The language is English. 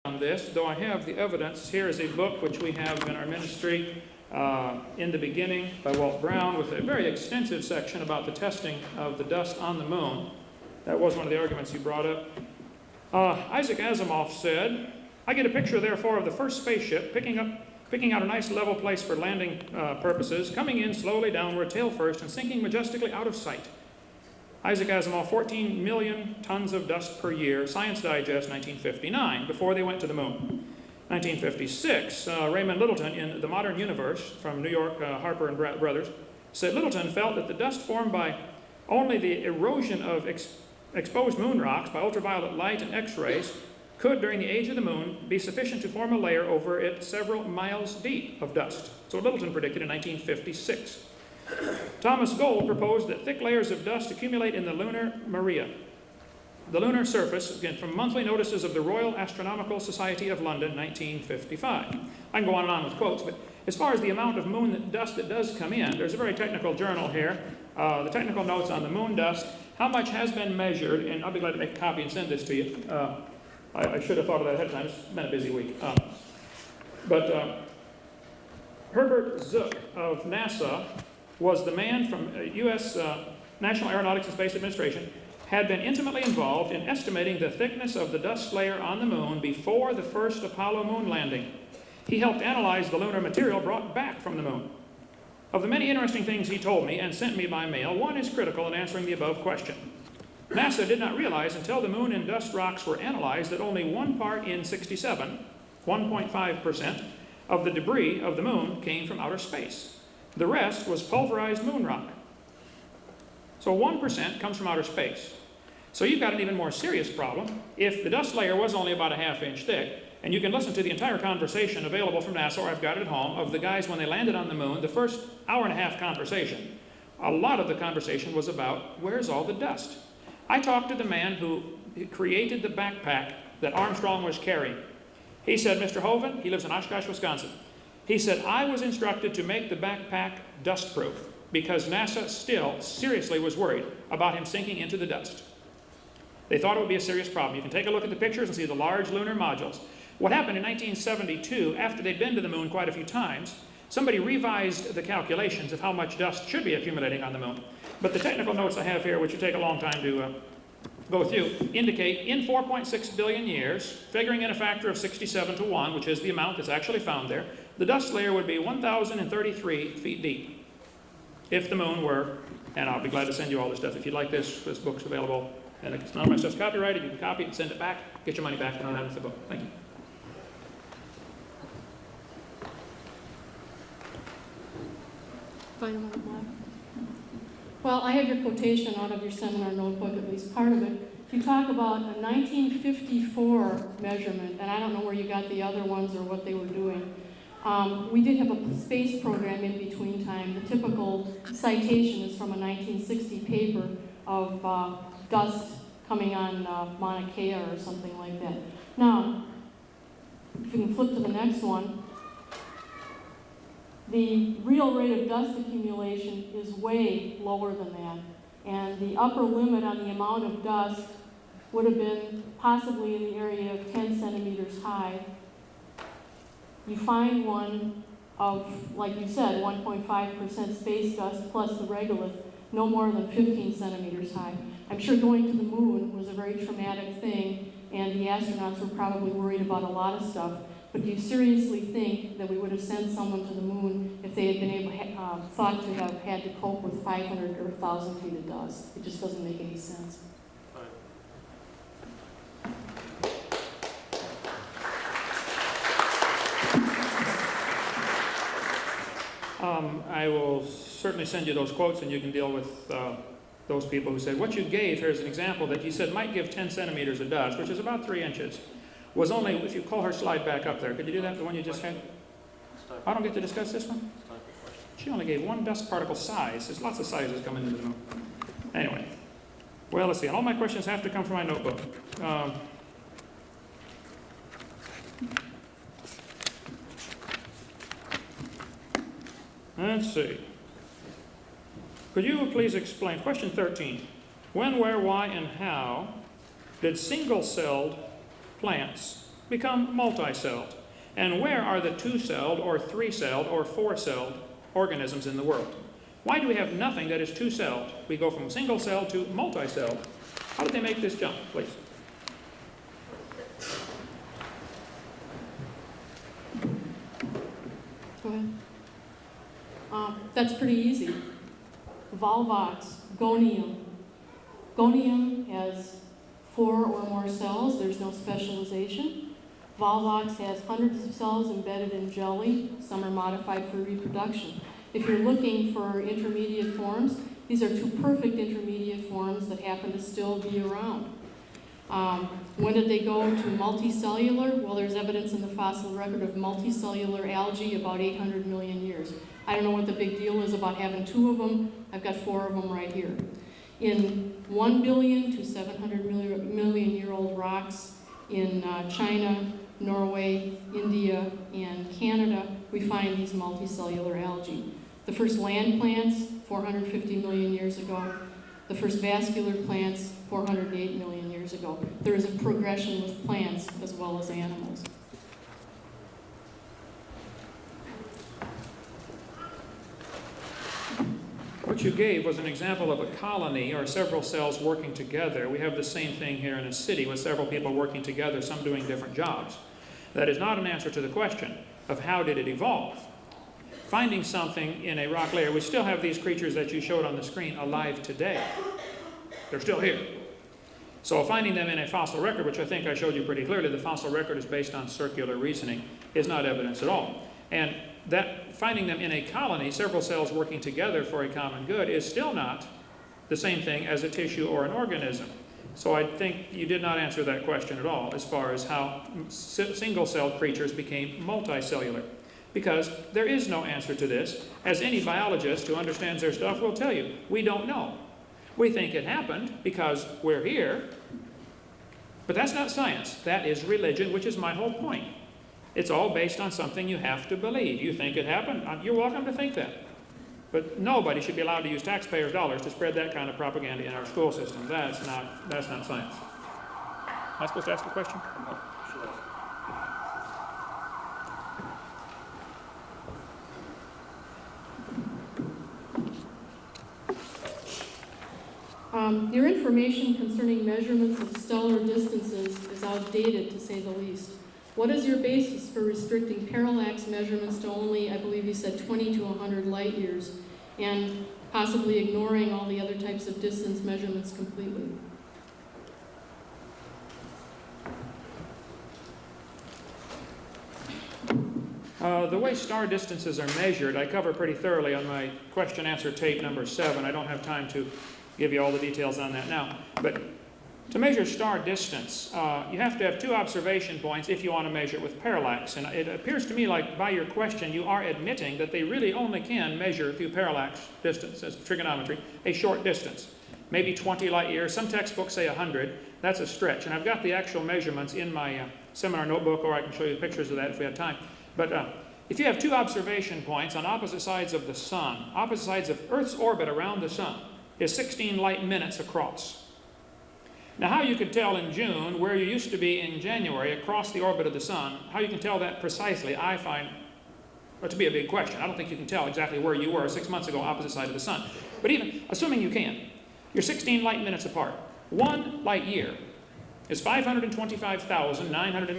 on this, though I have the evidence. Here is a book which we have in our ministry, In the Beginning, by Walt Brown, with a very extensive section about the testing of the dust on the moon. That was one of the arguments you brought up. Isaac Asimov said, I get a picture, therefore, of the first spaceship picking out a nice level place for landing purposes, coming in slowly downward, tail first, and sinking majestically out of sight. Isaac Asimov, 14 million tons of dust per year, Science Digest, 1959, before they went to the moon. 1956, Raymond Littleton in The Modern Universe, from New York, Harper and Brothers, said Littleton felt that the dust formed by only the erosion of exposed moon rocks by ultraviolet light and X-rays could, during the age of the moon, be sufficient to form a layer over it several miles deep of dust. So Littleton predicted in 1956. Thomas Gold proposed that thick layers of dust accumulate in the lunar maria, the lunar surface, again, from monthly notices of the Royal Astronomical Society of London, 1955. I can go on and on with quotes, but as far as the amount of moon dust that does come in, there's a very technical journal here, the technical notes on the moon dust, how much has been measured, and I'll be glad to make a copy and send this to you. I should have thought of that ahead of time. It's been a busy week. Herbert Zook of NASA was the man from U.S. National Aeronautics and Space Administration, had been intimately involved in estimating the thickness of the dust layer on the moon before the first Apollo moon landing. He helped analyze the lunar material brought back from the moon. Of the many interesting things he told me and sent me by mail, one is critical in answering the above question. NASA did not realize until the moon and dust rocks were analyzed that only 1 part in 67, 1.5%, of the debris of the moon came from outer space. The rest was pulverized moon rock. So 1% comes from outer space. So you've got an even more serious problem. If the dust layer was only about a ½ inch thick, and you can listen to the entire conversation available from NASA, or I've got it at home, of the guys when they landed on the moon, the first hour and a half conversation, a lot of the conversation was about, where's all the dust? I talked to the man who created the backpack that Armstrong was carrying. He said, Mr. Hovind, he lives in Oshkosh, Wisconsin. He said, I was instructed to make the backpack dust-proof because NASA still seriously was worried about him sinking into the dust. They thought it would be a serious problem. You can take a look at the pictures and see the large lunar modules. What happened in 1972, after they'd been to the moon quite a few times, somebody revised the calculations of how much dust should be accumulating on the moon. But the technical notes I have here, which will take a long time to go through, indicate in 4.6 billion years, figuring in a factor of 67 to 1, which is the amount that's actually found there, the dust layer would be 1,033 feet deep if the moon were, and I'll be glad to send you all this stuff. If you'd like this book's available, and it's none of my stuff's copyrighted, you can copy it and send it back, get your money back, and I'll have the book. Thank you. Final one, Bob. Well, I have your quotation out of your seminar notebook, at least part of it. You talk about a 1954 measurement, and I don't know where you got the other ones or what they were doing. We did have a space program in between time. The typical citation is from a 1960 paper of dust coming on Mauna Kea or something like that. Now, if you can flip to the next one, the real rate of dust accumulation is way lower than that. And the upper limit on the amount of dust would have been possibly in the area of 10 centimeters high. You find one of, like you said, 1.5% space dust plus the regolith, no more than 15 centimeters high. I'm sure going to the moon was a very traumatic thing, and the astronauts were probably worried about a lot of stuff. But do you seriously think that we would have sent someone to the moon if they had been able, thought to have had to cope with 500 or 1,000 feet of dust? It just doesn't make any sense. I will certainly send you those quotes, and you can deal with those people who said, what you gave here is an example that you said might give 10 centimeters of dust, which is about 3 inches. Was only, if you call her slide back up there, could you do that, the one you just had? I don't get to discuss this one? She only gave one dust particle size. There's lots of sizes coming into the moon. Anyway, well, let's see. And all my questions have to come from my notebook. Let's see. Could you please explain, question 13, when, where, why, and how did single-celled plants become multicelled? And where are the two-celled or three-celled or four-celled organisms in the world? Why do we have nothing that is two-celled? We go from single-celled to multi-celled. How did they make this jump, please? Go ahead. That's pretty easy. Volvox, gonium. Gonium has 4 or more cells. There's no specialization. Volvox has hundreds of cells embedded in jelly. Some are modified for reproduction. If you're looking for intermediate forms, these are 2 perfect intermediate forms that happen to still be around. When did they go to multicellular? Well, there's evidence in the fossil record of multicellular algae about 800 million years. I don't know what the big deal is about having 2 of them. I've got 4 of them right here. In 1 billion to 700 million year old rocks in China, Norway, India, and Canada, we find these multicellular algae. The first land plants, 450 million years ago. The first vascular plants, 408 million years ago. There is a progression with plants as well as animals. What you gave was an example of a colony or several cells working together. We have the same thing here in a city with several people working together, some doing different jobs. That is not an answer to the question of how did it evolve. Finding something in a rock layer, we still have these creatures that you showed on the screen alive today. They're still here. So finding them in a fossil record, which I think I showed you pretty clearly, the fossil record is based on circular reasoning, is not evidence at all. And that finding them in a colony, several cells working together for a common good, is still not the same thing as a tissue or an organism. So I think you did not answer that question at all as far as how single-celled creatures became multicellular. Because there is no answer to this. As any biologist who understands their stuff will tell you, we don't know. We think it happened because we're here, but that's not science. That is religion, which is my whole point. It's all based on something you have to believe. You think it happened, you're welcome to think that. But nobody should be allowed to use taxpayers' dollars to spread that kind of propaganda in our school system. That's not science. Am I supposed to ask a question? No. Your information concerning measurements of stellar distances is outdated, to say the least. What is your basis for restricting parallax measurements to only, I believe you said, 20 to 100 light years, and possibly ignoring all the other types of distance measurements completely? The way star distances are measured, I cover pretty thoroughly on my question-answer tape number 7. I don't have time to give you all the details on that now. But to measure star distance, you have to have 2 observation points if you want to measure it with parallax. And it appears to me like by your question you are admitting that they really only can measure through parallax distance, as trigonometry, a short distance. Maybe 20 light years. Some textbooks say 100. That's a stretch. And I've got the actual measurements in my seminar notebook, or I can show you pictures of that if we have time. But if you have 2 observation points on opposite sides of the sun, opposite sides of Earth's orbit around the sun, is 16 light minutes across. Now, how you could tell in June where you used to be in January across the orbit of the sun, how you can tell that precisely, I find to be a big question. I don't think you can tell exactly where you were 6 months ago opposite side of the sun. But even assuming you can, you're 16 light minutes apart. 1 light year is 525,900